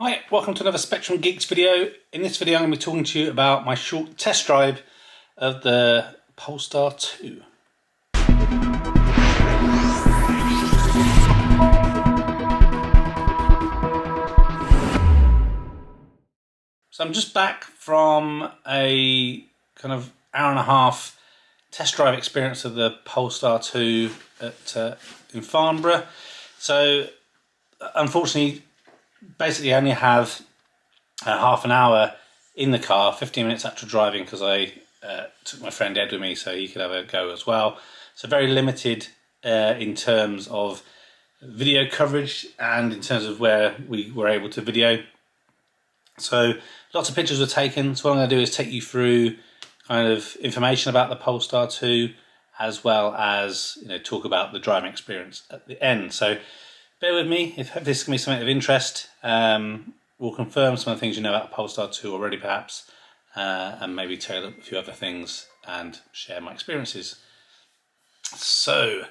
Hi, welcome to another Spectrum Geeks video. In this video I'm going to be talking to you about my short test drive of the Polestar 2. So I'm just back from a kind of hour and a half test drive experience of the Polestar 2 in Farnborough. So unfortunately, basically I only have half an hour in the car, 15 minutes actual driving, because I took my friend Ed with me so he could have a go as well. So very limited in terms of video coverage and in terms of where we were able to video. So lots of pictures were taken. So what I'm going to do is take you through kind of information about the Polestar 2, as well as talk about the driving experience at the end. So bear with me if this is going to be something of interest. We'll confirm some of the things you know about the Polestar 2 already perhaps, and maybe tell you a few other things and share my experiences. So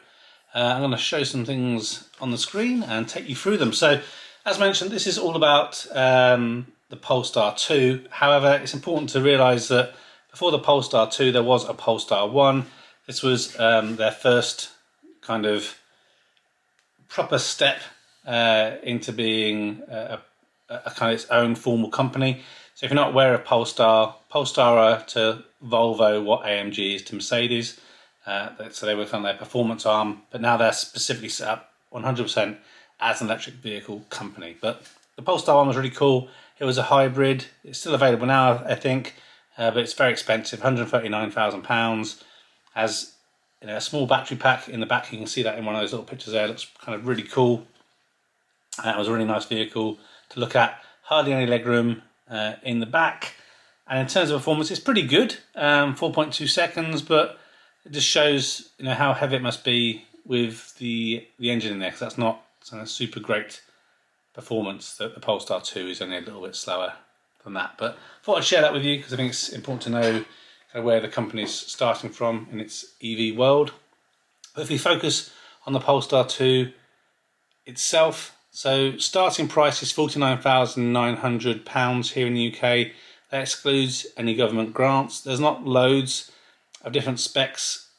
I'm going to show some things on the screen and take you through them. So as mentioned, this is all about the Polestar 2. However, it's important to realise that before the Polestar 2 there was a Polestar 1. This was their first kind of proper step into being a kind of its own formal company. So if you're not aware of Polestar are to Volvo what AMG is to Mercedes. So they were kind of their performance arm, but now they're specifically set up 100% as an electric vehicle company. But the Polestar 1 was really cool. It was a hybrid. It's still available now, I think, but it's very expensive, £139,000. Has a small battery pack in the back. You can see that in one of those little pictures there. It looks kind of really cool. It was a really nice vehicle to look at. Hardly any legroom in the back. And in terms of performance, it's pretty good. 4.2 seconds, but it just shows how heavy it must be with the engine in there, because that's not a super great performance. The Polestar 2 is only a little bit slower than that. But I thought I'd share that with you because I think it's important to know where the company's starting from in its EV world. But if we focus on the Polestar 2 itself, so starting price is £49,900 here in the UK. That excludes any government grants. There's not loads of different specs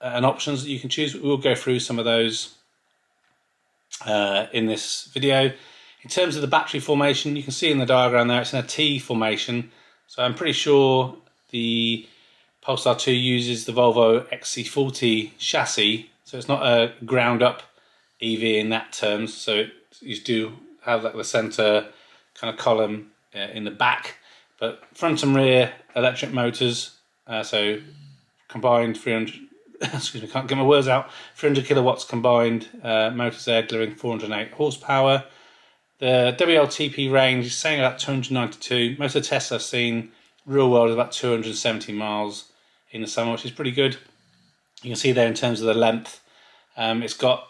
and options that you can choose. We'll go through some of those in this video. In terms of the battery formation, you can see in the diagram there, it's in a T formation. So I'm pretty sure the Polestar 2 uses the Volvo XC40 chassis, so it's not a ground-up EV in that terms. So you do have like the centre kind of column in the back, but front and rear electric motors. So combined 300. Excuse me, can't get my words out. 300 kilowatts combined motors there, delivering 408 horsepower. The WLTP range is saying about 292. Most of the tests I've seen real world is about 270 miles in the summer, which is pretty good. You can see there in terms of the length, it's got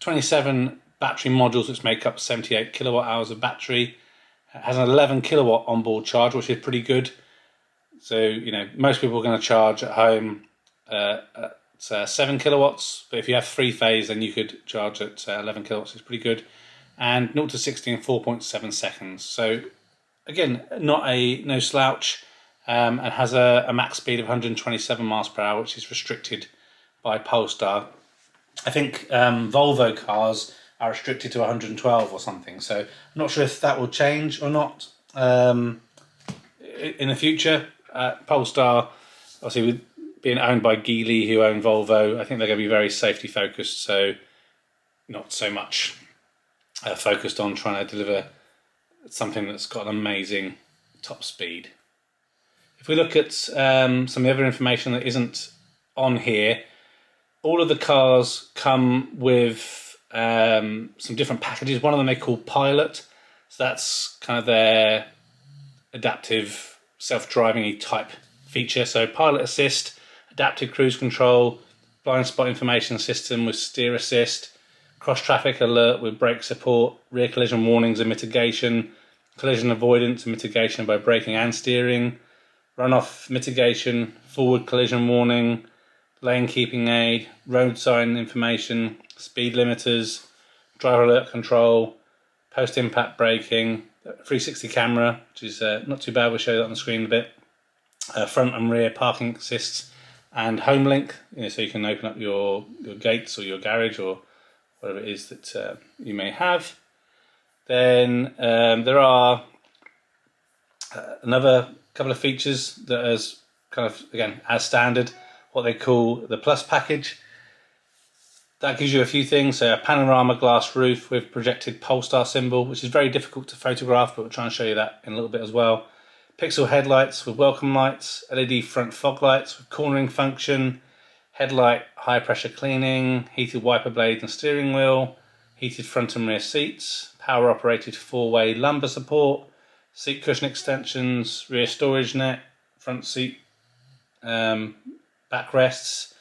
27 battery modules which make up 78 kilowatt hours of battery. It has an 11 kilowatt onboard charge, which is pretty good. So most people are going to charge at home at 7 kilowatts, but if you have three phase then you could charge at 11 kilowatts. It's pretty good. And 0 to 60 in 4.7 seconds. So again, no slouch, and has a max speed of 127 miles per hour, which is restricted by Polestar. I think Volvo cars are restricted to 112 or something. So I'm not sure if that will change or not in the future. Polestar, obviously, with being owned by Geely, who own Volvo, I think they're going to be very safety focused. So not so much focused on trying to deliver something that's got an amazing top speed. If we look at some of the other information that isn't on here, all of the cars come with some different packages. One of them they call Pilot, so that's kind of their adaptive self-driving type feature. So Pilot Assist, adaptive cruise control, blind spot information system with steer assist, cross-traffic alert with brake support, rear collision warnings and mitigation, collision avoidance and mitigation by braking and steering, runoff mitigation, forward collision warning, lane keeping aid, road sign information, speed limiters, driver alert control, post-impact braking, 360 camera, which is not too bad. We'll show that on the screen in a bit. Front and rear parking assists, and home link, so you can open up your gates or your garage or whatever it is that you may have. Then there are another couple of features that is kind of, again, as standard, what they call the Plus package. That gives you a few things. So a panorama glass roof with projected Polestar symbol, which is very difficult to photograph, but we'll try and show you that in a little bit as well. Pixel headlights with welcome lights, LED front fog lights with cornering function, headlight high pressure cleaning, heated wiper blades and steering wheel, heated front and rear seats, power operated 4-way lumbar support, seat cushion extensions, rear storage net, front seat backrests,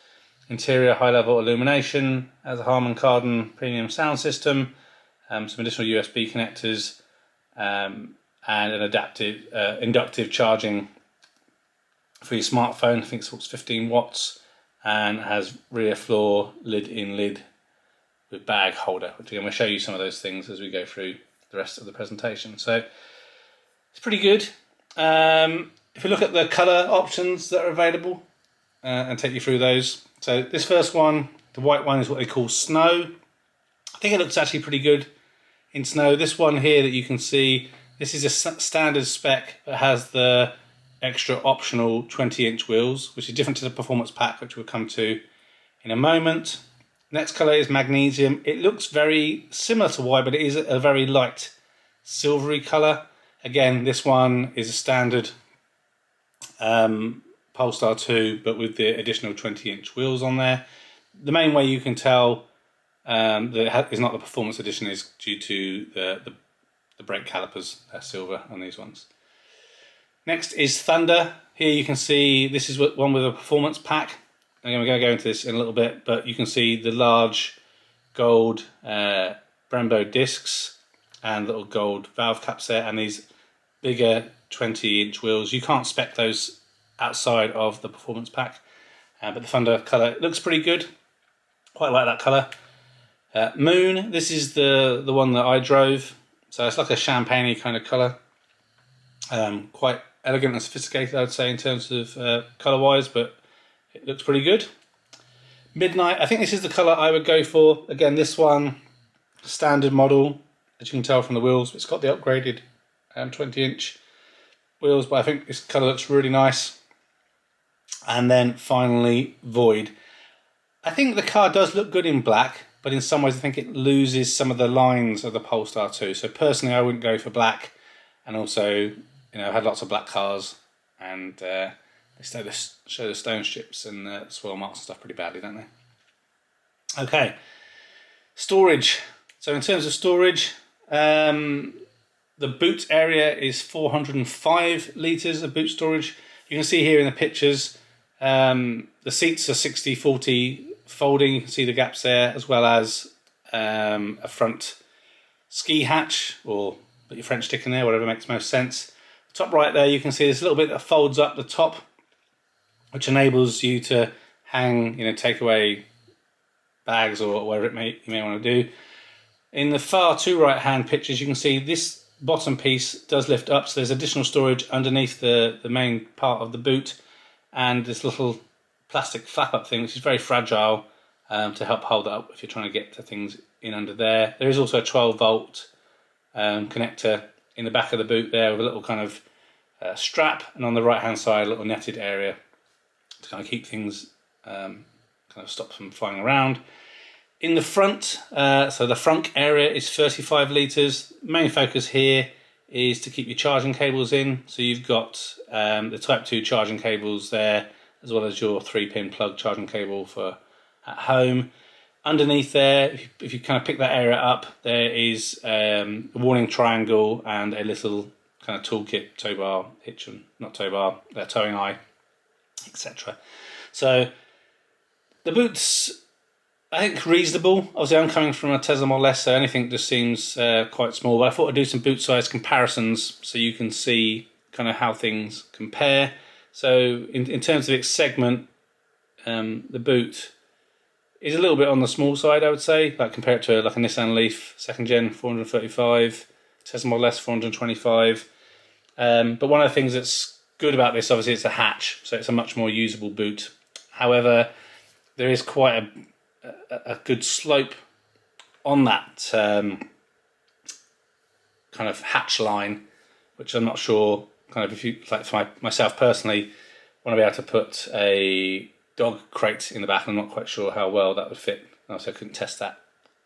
interior high level illumination, has a Harman Kardon premium sound system, some additional USB connectors, and an adaptive inductive charging for your smartphone. I think it supports 15 watts, and has rear floor lid in lid with bag holder, which I'm going to show you some of those things as we go through the rest of the presentation. So it's pretty good. If you look at the colour options that are available and take you through those. So this first one, the white one, is what they call snow. I think it looks actually pretty good in snow. This one here that you can see, this is a standard spec that has the extra optional 20-inch wheels, which is different to the performance pack, which we'll come to in a moment. Next colour is magnesium. It looks very similar to white, but it is a very light silvery colour. Again, this one is a standard Polestar 2, but with the additional 20-inch wheels on there. The main way you can tell that it's not the performance edition is due to the brake calipers. They're silver on these ones. Next is Thunder. Here you can see this is one with a performance pack. I'm going to go into this in a little bit, but you can see the large gold Brembo discs and little gold valve caps there, and these bigger 20-inch wheels. You can't spec those outside of the performance pack, but the Thunder colour looks pretty good. Quite like that colour. Moon, this is the one that I drove. So it's like a champagne-y kind of colour. Quite elegant and sophisticated, I would say, in terms of colour-wise, but it looks pretty good. Midnight, I think this is the colour I would go for. Again, this one, standard model, as you can tell from the wheels. It's got the upgraded 20-inch wheels, but I think this colour looks really nice. And then finally, Void. I think the car does look good in black, but in some ways I think it loses some of the lines of the Polestar 2. So personally, I wouldn't go for black. And also, I've had lots of black cars, and they show the stone strips and swirl marks and stuff pretty badly, don't they? Okay, storage. So in terms of storage, the boot area is 405 litres of boot storage. You can see here in the pictures, the seats are 60-40 folding. You can see the gaps there, as well as a front ski hatch, or put your French stick in there, whatever makes most sense. Top right there, you can see there's a little bit that folds up the top, which enables you to hang, take away bags or whatever you may want to do. In the far two right-hand pictures, you can see this bottom piece does lift up, so there's additional storage underneath the main part of the boot, and this little plastic flap-up thing, which is very fragile, to help hold it up if you're trying to get to things in under there. There is also a 12-volt connector in the back of the boot there with a little kind of strap, and on the right-hand side, a little netted area to kind of keep things, kind of stop them flying around. In the front, so the frunk area is 35 litres. Main focus here is to keep your charging cables in. So you've got the Type 2 charging cables there, as well as your 3-pin plug charging cable for at home. Underneath there, if you kind of pick that area up, there is a warning triangle and a little kind of toolkit, tow bar, hitch, and not tow bar, towing eye, etc. So the boot's, I think, reasonable. Obviously, I'm coming from a Tesla Model S, so anything just seems quite small. But I thought I'd do some boot size comparisons so you can see kind of how things compare. So in terms of its segment, the boot is a little bit on the small side, I would say. Like compare it to like a Nissan Leaf 2nd Gen 435, Tesla Model S 425. But one of the things that's good about this, obviously, it's a hatch, so it's a much more usable boot. However, there is quite a good slope on that kind of hatch line, which I'm not sure, kind of, if you, like for myself personally, want to be able to put a dog crate in the back. I'm not quite sure how well that would fit. Also, I couldn't test that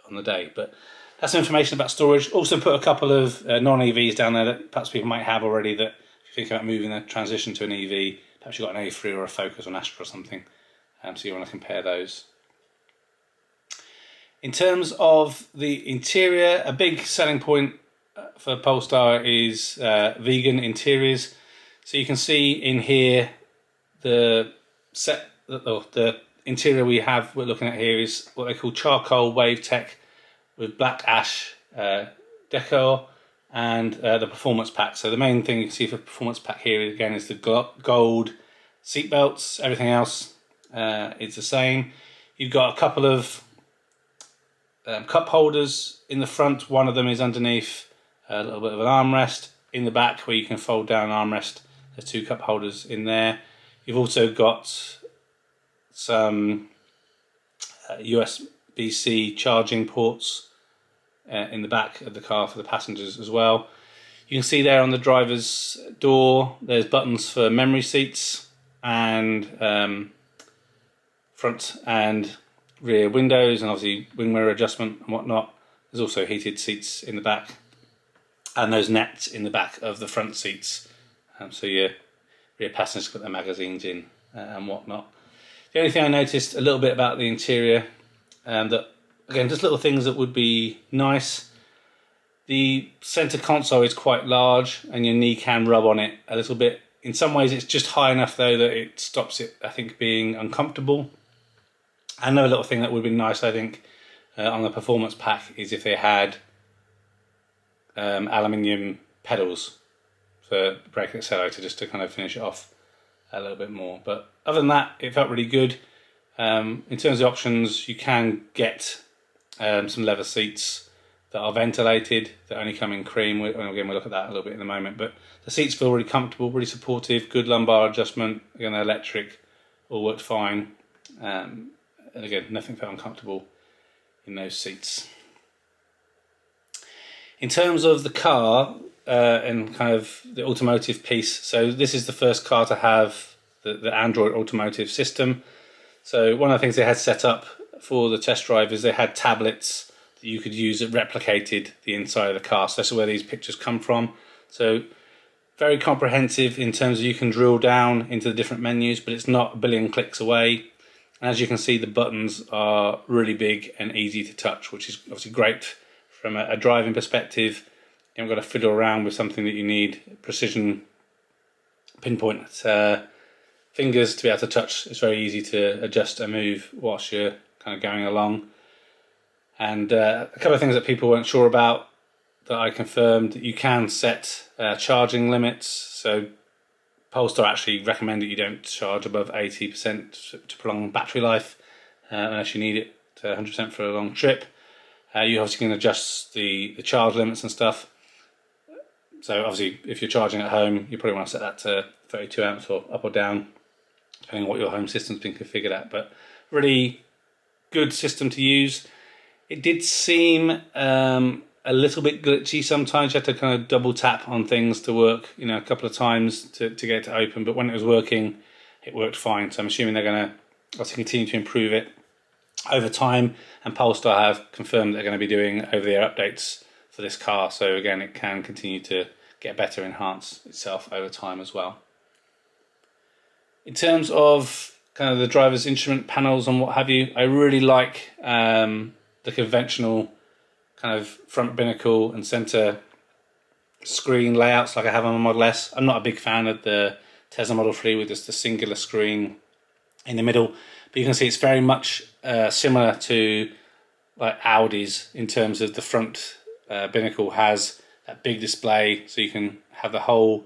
on the day, but that's some information about storage. Also put a couple of non-EVs down there that perhaps people might have already, that if you think about moving the transition to an EV, perhaps you've got an A3 or a Focus or an Astra or something, so you want to compare those. In terms of the interior, a big selling point for Polestar is vegan interiors. So you can see in here the interior we're looking at here is what they call charcoal wave tech with black ash decor and the performance pack. So the main thing you can see for performance pack here again is the gold seat belts. Everything else is the same. You've got a couple of cup holders in the front. One of them is underneath a little bit of an armrest. In the back, where you can fold down an armrest, there's 2 cup holders in there. You've also got some USB-C charging ports in the back of the car for the passengers as well. You can see there on the driver's door, there's buttons for memory seats and front and rear windows, and obviously wing mirror adjustment and whatnot. There's also heated seats in the back, and those nets in the back of the front seats, so your rear passengers put their magazines in and whatnot. The only thing I noticed a little bit about the interior, that again, just little things that would be nice. The centre console is quite large, and your knee can rub on it a little bit. In some ways, it's just high enough though that it stops it, I think, being uncomfortable. Another little thing that would be nice, I think, on the performance pack is if they had aluminium pedals for brake and accelerator, just to kind of finish it off a little bit more. But other than that, it felt really good. In terms of options, you can get some leather seats that are ventilated, that only come in cream. Again, we'll look at that a little bit in a moment. But the seats feel really comfortable, really supportive, good lumbar adjustment. Again, they're electric, all worked fine. And again, nothing felt uncomfortable in those seats. In terms of the car and kind of the automotive piece, so this is the first car to have the Android automotive system. So one of the things they had set up for the test drive is they had tablets that you could use that replicated the inside of the car. So that's where these pictures come from. So very comprehensive in terms of you can drill down into the different menus, but it's not a billion clicks away. And as you can see, the buttons are really big and easy to touch, which is obviously great from a driving perspective. You haven't got to fiddle around with something that you need precision pinpoint fingers to be able to touch. It's very easy to adjust and move whilst you're kind of going along. And a couple of things that people weren't sure about that I confirmed: that you can set charging limits. So Polestar actually recommend that you don't charge above 80% to prolong battery life unless you need it to 100% for a long trip. You obviously can adjust the charge limits and stuff. So obviously, if you're charging at home, you probably want to set that to 32 amps or up or down, depending on what your home system's been configured at. But really good system to use. It did seem a little bit glitchy sometimes. You had to kind of double tap on things to work, a couple of times to get it to open. But when it was working, it worked fine. So I'm assuming they're going to obviously continue to improve it over time. And Polestar have confirmed they're going to be doing over-the-air updates for this car. So again, it can continue to get better, enhance itself over time as well. In terms of kind of the driver's instrument panels and what have you, I really like the conventional kind of front binnacle and center screen layouts like I have on my Model S. I'm not a big fan of the Tesla Model 3 with just a singular screen in the middle, but you can see it's very much similar to like Audi's in terms of the front binnacle has that big display, so you can have the whole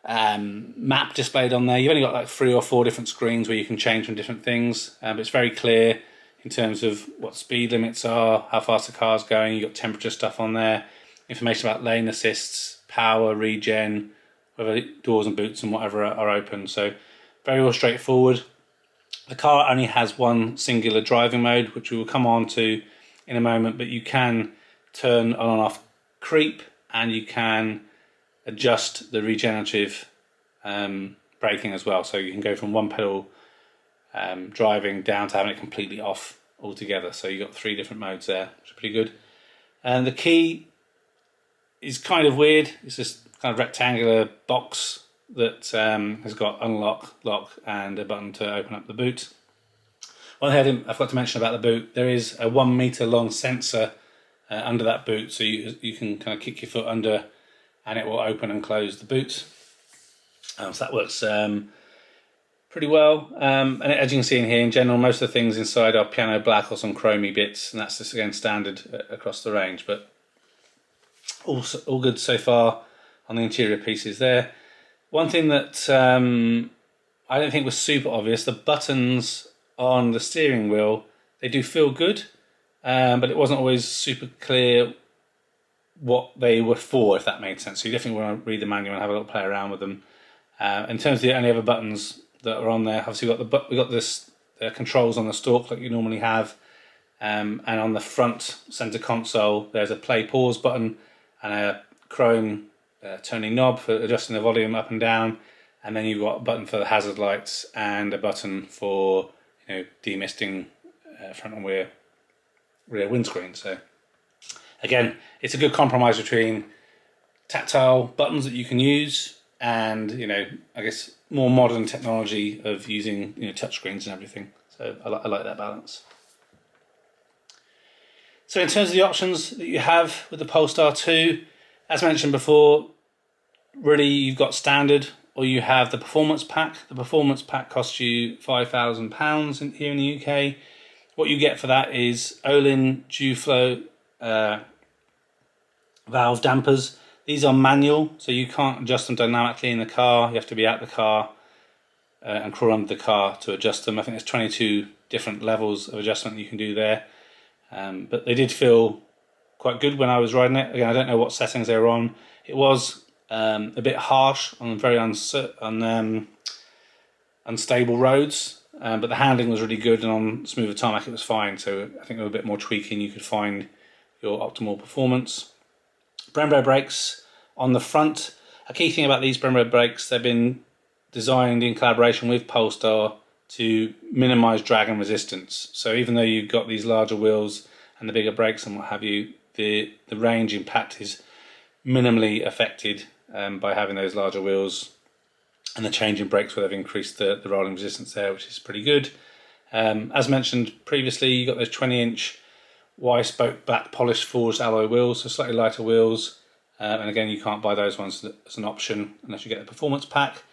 map displayed on there. You've only got like 3 or 4 different screens where you can change from different things, but it's very clear in terms of what speed limits are, how fast the car's going. You've got temperature stuff on there. information about lane assists, power, regen, whether doors and boots and whatever are open. So very all straightforward. The car only has one singular driving mode, which we will come on to in a moment, but you can turn on and off creep, and you can adjust the regenerative braking as well. So you can go from one pedal driving down to having it completely off altogether. So you've got 3 different modes there, which are pretty good. And the key is kind of weird. It's this kind of rectangular box that has got unlock, lock, and a button to open up the boot. One thing I forgot to mention about the boot, there is a 1 meter long sensor under that boot, so you can kind of kick your foot under and it will open and close the boot. So that works pretty well. And as you can see in here, in general, most of the things inside are piano black or some chromey bits, and that's just again standard across the range. But all good so far on the interior pieces there. One thing that I don't think was super obvious, the buttons on the steering wheel, they do feel good, but it wasn't always super clear what they were for, if that made sense. So you definitely want to read the manual and have a little play around with them. In terms of the only other buttons that are on there, obviously we got this controls on the stalk like you normally have, and on the front center console there's a play pause button and a chrome turning knob for adjusting the volume up and down, and then you've got a button for the hazard lights and a button for demisting front and rear windscreen. So again, it's a good compromise between tactile buttons that you can use and I guess more modern technology of using touchscreens and everything. So I like that balance. So in terms of the options that you have with the Polestar 2, as mentioned before, really you've got standard or you have the performance pack. The performance pack costs you £5,000 here in the UK. What you get for that is Olin Dual-Flow valve dampers. These are manual, so you can't adjust them dynamically in the car. You have to be at the car and crawl under the car to adjust them. I think there's 22 different levels of adjustment you can do there. But they did feel quite good when I was riding it. Again, I don't know what settings they were on. It was a bit harsh on very unstable roads, but the handling was really good, and on smoother tarmac it was fine. So I think with a bit more tweaking you could find your optimal performance. Brembo brakes on the front. A key thing about these Brembo brakes, they've been designed in collaboration with Polestar to minimise drag and resistance. So even though you've got these larger wheels and the bigger brakes and what have you, the range impact is minimally affected by having those larger wheels, and the change in brakes where they've increased the rolling resistance there, which is pretty good. As mentioned previously, you've got those 20-inch Y-spoke black polished forged alloy wheels, so slightly lighter wheels, and again you can't buy those ones as an option unless you get the performance pack.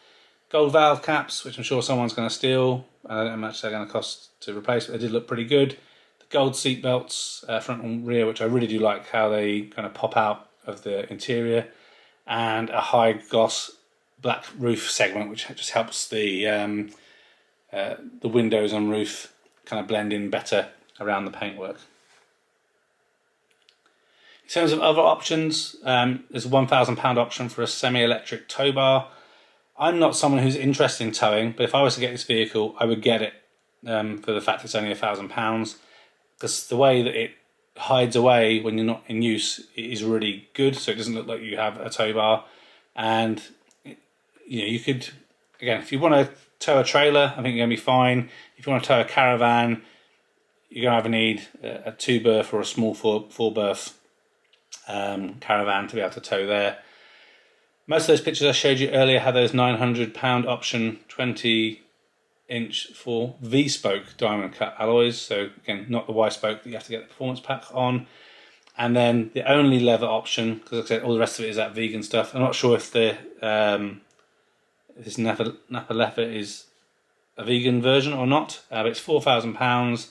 Gold valve caps, which I'm sure someone's going to steal. I don't know how much they're going to cost to replace, but they did look pretty good. The gold seat belts, front and rear, which I really do like how they kind of pop out of the interior, and a high gloss black roof segment, which just helps the windows on roof kind of blend in better around the paintwork. In terms of other options, there's a £1,000 option for a semi-electric tow bar. I'm not someone who's interested in towing, but if I was to get this vehicle, I would get it for the fact it's only £1,000, because the way that it hides away when you're not in use is really good, so it doesn't look like you have a tow bar. And you could, again, if you want to tow a trailer, I think you're going to be fine. If you want to tow a caravan, you're going to need a 2-berth or a small 4-berth caravan to be able to tow there. Most of those pictures I showed you earlier had those £900 option 20-inch for V-spoke diamond cut alloys. So again, not the Y-spoke that you have to get the performance pack on. And then the only leather option, because like I said, all the rest of it is that vegan stuff. I'm not sure if this Napa leather is a vegan version or not, but it's £4,000.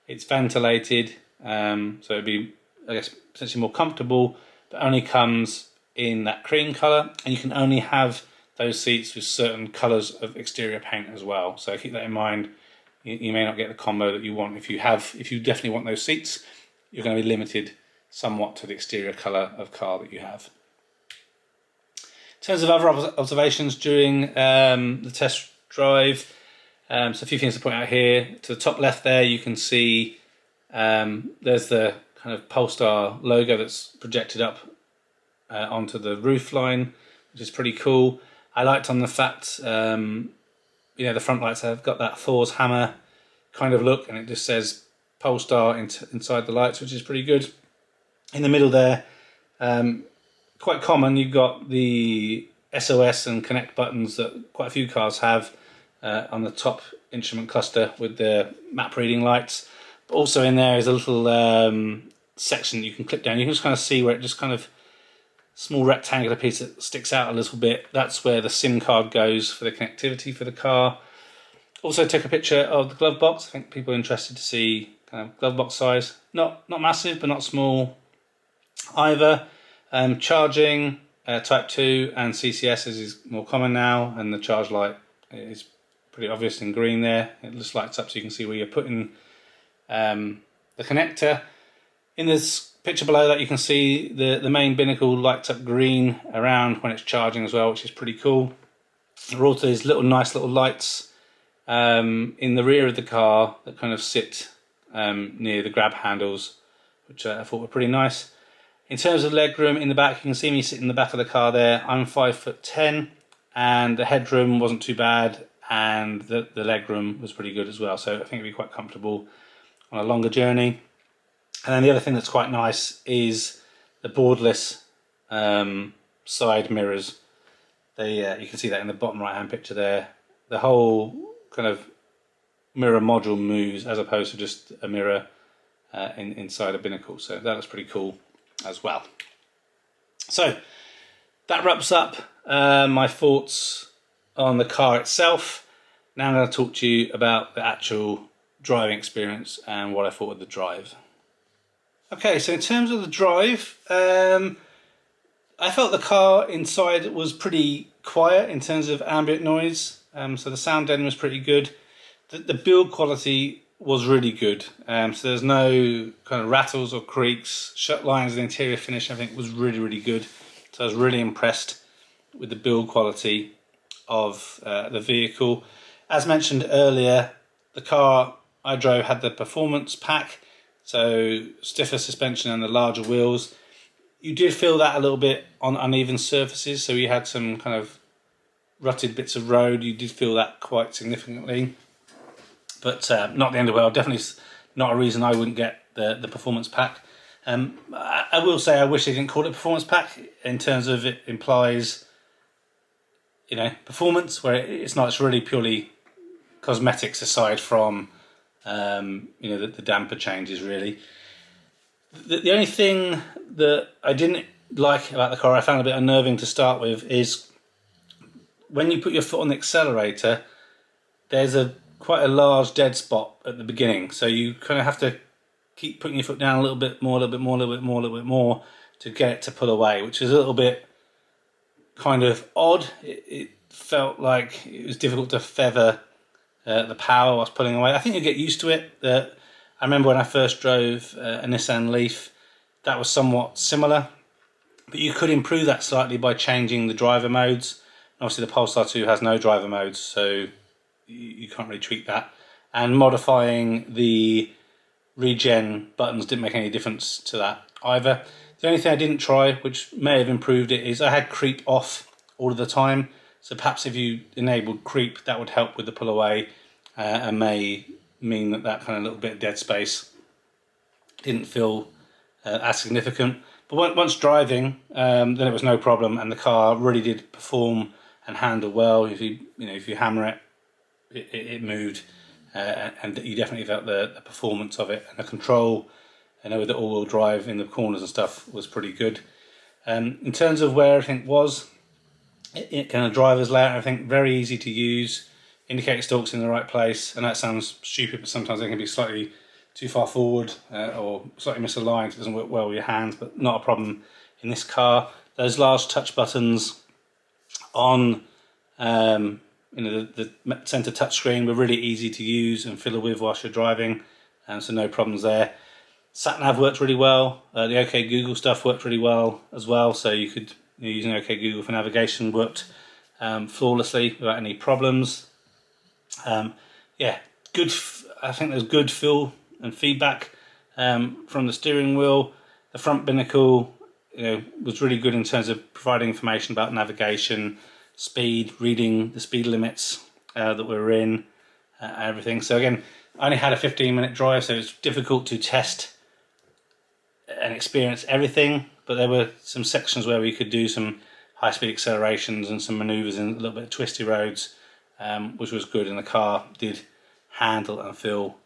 It's ventilated, so it'd be, I guess, potentially more comfortable, but only comes in that cream colour, and you can only have those seats with certain colours of exterior paint as well. So keep that in mind. You may not get the combo that you want. If you definitely want those seats, you're going to be limited somewhat to the exterior colour of car that you have. In terms of other observations during the test drive, so a few things to point out here. To the top left there, you can see there's the kind of Polestar logo that's projected up onto the roof line, which is pretty cool. I liked on the fact, the front lights have got that Thor's hammer kind of look, and it just says Polestar inside the lights, which is pretty good. In the middle there, quite common, you've got the SOS and connect buttons that quite a few cars have on the top instrument cluster with the map reading lights. But also in there is a little section you can click down. You can just kind of see where it just kind of small rectangular piece that sticks out a little bit. That's where the SIM card goes for the connectivity for the car. Also took a picture of the glove box. I think people are interested to see kind of glove box size. Not massive, but not small either. Charging Type 2 and CCS is more common now, and the charge light is pretty obvious in green there. It just lights up so you can see where you're putting the connector. In this picture below that, you can see the main binnacle lights up green around when it's charging as well, which is pretty cool. There are also these nice little lights in the rear of the car that kind of sit near the grab handles, which I thought were pretty nice. In terms of legroom in the back, you can see me sitting in the back of the car there. I'm 5'10", and the headroom wasn't too bad, and the legroom was pretty good as well. So I think it'd be quite comfortable on a longer journey. And then the other thing that's quite nice is the boardless side mirrors. You can see that in the bottom right hand picture there. The whole kind of mirror module moves as opposed to just a mirror inside a binnacle. So that looks pretty cool as well. So that wraps up my thoughts on the car itself. Now I'm going to talk to you about the actual driving experience and what I thought of the drive. Okay, so in terms of the drive, I felt the car inside was pretty quiet in terms of ambient noise. So the sound deadening was pretty good. The build quality was really good. So there's no kind of rattles or creaks. Shut lines and interior finish, I think, was really, really good. So I was really impressed with the build quality of the vehicle. As mentioned earlier, the car I drove had the performance pack, so stiffer suspension and the larger wheels. You did feel that a little bit on uneven surfaces, so you had some kind of rutted bits of road. You did feel that quite significantly, but not the end of the world. Definitely not a reason I wouldn't get the performance pack. I will say I wish they didn't call it performance pack, in terms of it implies, performance, where it's not. It's really purely cosmetics aside from the damper changes, really. The only thing that I didn't like about the car, I found a bit unnerving to start with, is when you put your foot on the accelerator, there's quite a large dead spot at the beginning. So you kind of have to keep putting your foot down a little bit more, a little bit more, a little bit more, a little bit more to get it to pull away, which is a little bit kind of odd. It felt like it was difficult to feather the power whilst pulling away. I think you get used to it. I remember when I first drove a Nissan Leaf, that was somewhat similar, but you could improve that slightly by changing the driver modes. Obviously the Polestar 2 has no driver modes, so you can't really tweak that. And modifying the regen buttons didn't make any difference to that either. The only thing I didn't try, which may have improved it, is I had creep off all of the time. So perhaps if you enabled creep, that would help with the pull away, and may mean that kind of little bit of dead space didn't feel as significant. But once driving, then it was no problem, and the car really did perform and handle well. If you hammer it moved, and you definitely felt the performance of it, and the control, with the all-wheel drive in the corners and stuff, was pretty good. In terms of where everything was, it kind of driver's layout, I think very easy to use. Indicator stalks in the right place, and that sounds stupid, but sometimes they can be slightly too far forward or slightly misaligned. It doesn't work well with your hands, but not a problem in this car. Those large touch buttons on the centre touchscreen were really easy to use and fiddle with whilst you're driving, so no problems there. Sat nav worked really well. The OK Google stuff worked really well as well. So you could, using OK Google for navigation worked flawlessly without any problems. Yeah, good. I think there's good feel and feedback from the steering wheel. The front binnacle, was really good in terms of providing information about navigation, speed, reading the speed limits that we're in, everything. So again, I only had a 15-minute drive, so it's difficult to test and experience everything, but there were some sections where we could do some high-speed accelerations and some manoeuvres in a little bit of twisty roads, which was good, and the car did handle and feel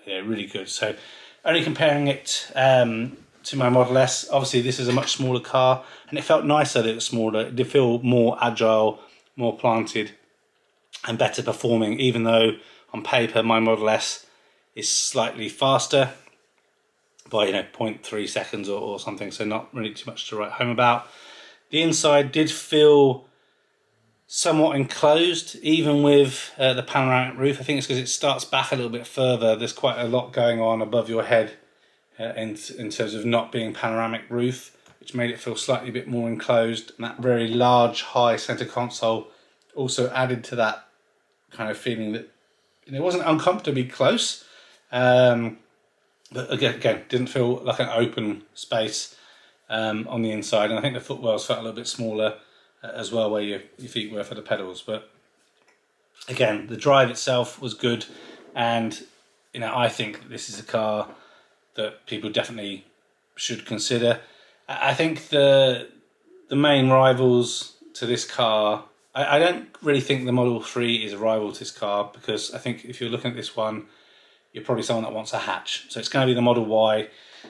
really good. So only comparing it to my Model S, obviously this is a much smaller car, and it felt nicer that it was smaller. It did feel more agile, more planted, and better performing, even though on paper my Model S is slightly faster by 0.3 seconds or something, so not really too much to write home about. The inside did feel somewhat enclosed, even with the panoramic roof. I think it's because it starts back a little bit further. There's quite a lot going on above your head in terms of not being panoramic roof, which made it feel slightly a bit more enclosed, and that very large high center console also added to that kind of feeling that it wasn't uncomfortably close, but again didn't feel like an open space on the inside. And I think the footwells felt a little bit smaller as well, where your feet were for the pedals. But again, the drive itself was good, and I think this is a car that people definitely should consider. I think the main rivals to this car, I don't really think the Model 3 is a rival to this car, because I think if you're looking at this one, you're probably someone that wants a hatch. So it's going to be the Model Y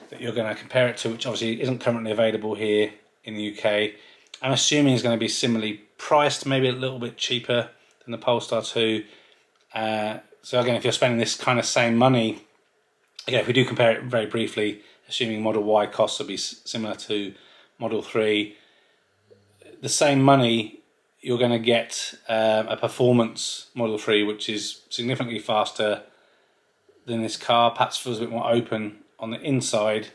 that you're going to compare it to, which obviously isn't currently available here in the UK. I'm assuming it's going to be similarly priced, maybe a little bit cheaper than the Polestar 2. So again, if you're spending this kind of same money, again, if we do compare it very briefly, assuming Model Y costs will be similar to Model 3, the same money, you're going to get a performance Model 3, which is significantly faster than this car. Perhaps feels a bit more open on the inside,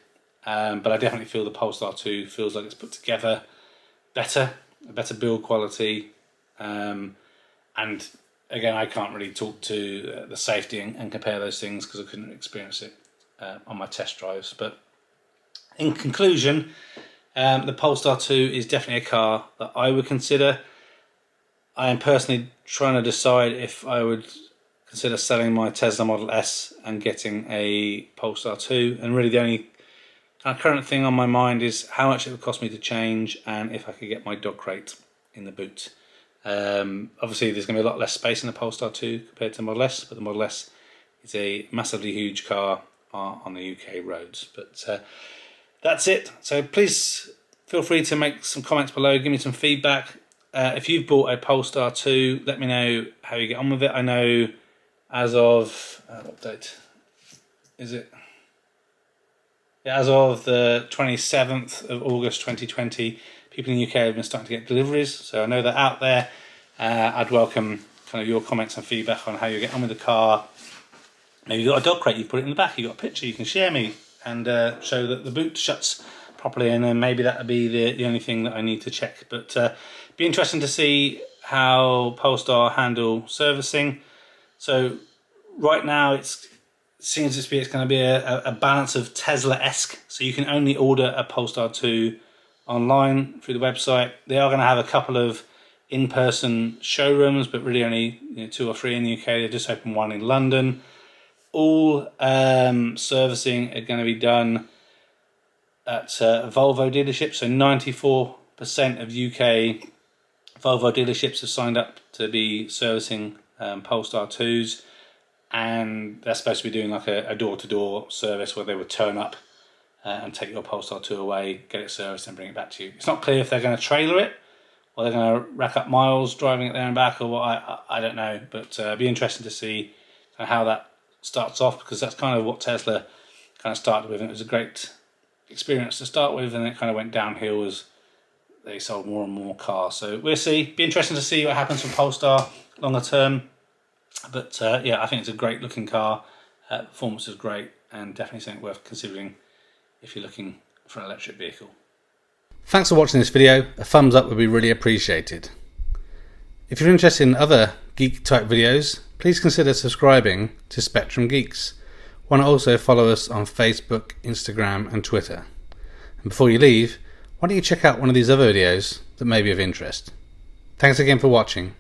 but I definitely feel the Polestar 2 feels like it's put together better, a better build quality, and again, I can't really talk to the safety and compare those things because I couldn't experience it on my test drives. But in conclusion, the Polestar 2 is definitely a car that I would consider. I am personally trying to decide if I would consider selling my Tesla Model S and getting a Polestar 2, and really the only current thing on my mind is how much it would cost me to change, and if I could get my dog crate in the boot. Obviously there's going to be a lot less space in the Polestar 2 compared to the Model S, but the Model S is a massively huge car on the UK roads. But that's it. So please feel free to make some comments below, give me some feedback. If you've bought a Polestar 2, let me know how you get on with it. I know as of, what date is it? Yeah, as of the 27th of August 2020, people in the UK have been starting to get deliveries, so I know they're out there. I'd welcome kind of your comments and feedback on how you get on with the car. Maybe you've got a dog crate, you put it in the back, you've got a picture you can share me and show that the boot shuts properly, and then maybe that would be the only thing that I need to check. But be interesting to see how Polestar handle servicing. So right now it seems to be it's going to be a balance of Tesla-esque, so you can only order a Polestar 2 online through the website. They are going to have a couple of in-person showrooms, but really only 2 or 3 in the UK. They just opened one in London. All servicing are going to be done at Volvo dealerships. So 94% of UK Volvo dealerships have signed up to be servicing Polestar 2s, and they're supposed to be doing like a door-to-door service where they would turn up and take your Polestar 2 away, get it serviced and bring it back to you. It's not clear if they're going to trailer it or they're going to rack up miles driving it there and back, or what. I don't know, but it'd be interesting to see how that starts off, because that's kind of what Tesla kind of started with, and it was a great experience to start with, and it kind of went downhill as they sold more and more cars. So we'll see. Be interesting to see what happens with Polestar longer term. But yeah, I think it's a great looking car. Performance is great, and definitely something worth considering if you're looking for an electric vehicle. Thanks for watching this video. A thumbs up would be really appreciated. If you're interested in other geek type videos, please consider subscribing to Spectrum Geeks. Why not also follow us on Facebook, Instagram and Twitter. And before you leave, why don't you check out one of these other videos that may be of interest. Thanks again for watching.